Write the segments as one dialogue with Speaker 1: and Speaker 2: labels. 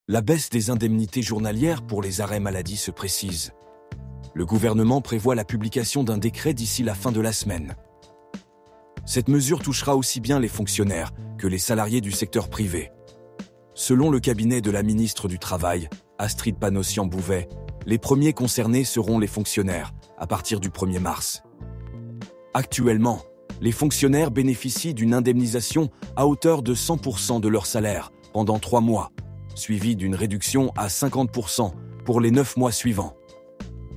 Speaker 1: La baisse des indemnités journalières pour les arrêts maladie se précise. Le gouvernement prévoit la publication d'un décret d'ici la fin de la semaine. Cette mesure touchera aussi bien les fonctionnaires que les salariés du secteur privé. Selon le cabinet de la ministre du Travail, Astrid Panosyan-Bouvet, les premiers concernés seront les fonctionnaires, à partir du 1er mars. Actuellement, les fonctionnaires bénéficient d'une indemnisation à hauteur de 100% de leur salaire pendant 3 mois, suivie d'une réduction à 50% pour les 9 mois suivants.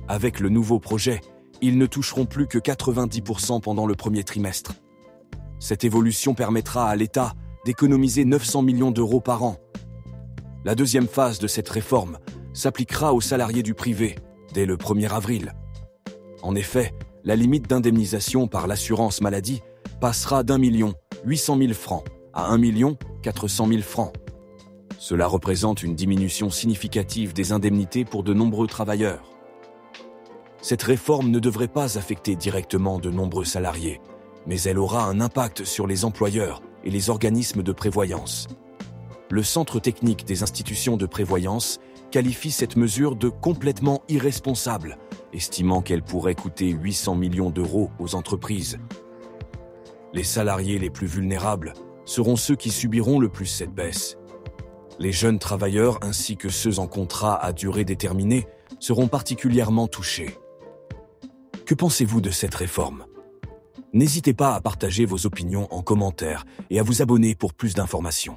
Speaker 1: Avec le nouveau projet, ils ne toucheront plus que 90% pendant le premier trimestre. Cette évolution permettra à l'État d'économiser 900 millions d'euros par an. La deuxième phase de cette réforme s'appliquera aux salariés du privé dès le 1er avril. En effet, la limite d'indemnisation par l'assurance maladie passera d'1 800 000 francs à 1 400 000 francs. Cela représente une diminution significative des indemnités pour de nombreux travailleurs. Cette réforme ne devrait pas affecter directement de nombreux salariés, mais elle aura un impact sur les employeurs et les organismes de prévoyance. Le Centre technique des institutions de prévoyance qualifie cette mesure de complètement irresponsable, estimant qu'elle pourrait coûter 800 millions d'euros aux entreprises. Les salariés les plus vulnérables seront ceux qui subiront le plus cette baisse. Les jeunes travailleurs ainsi que ceux en contrat à durée déterminée seront particulièrement touchés. Que pensez-vous de cette réforme ? N'hésitez pas à partager vos opinions en commentaire et à vous abonner pour plus d'informations.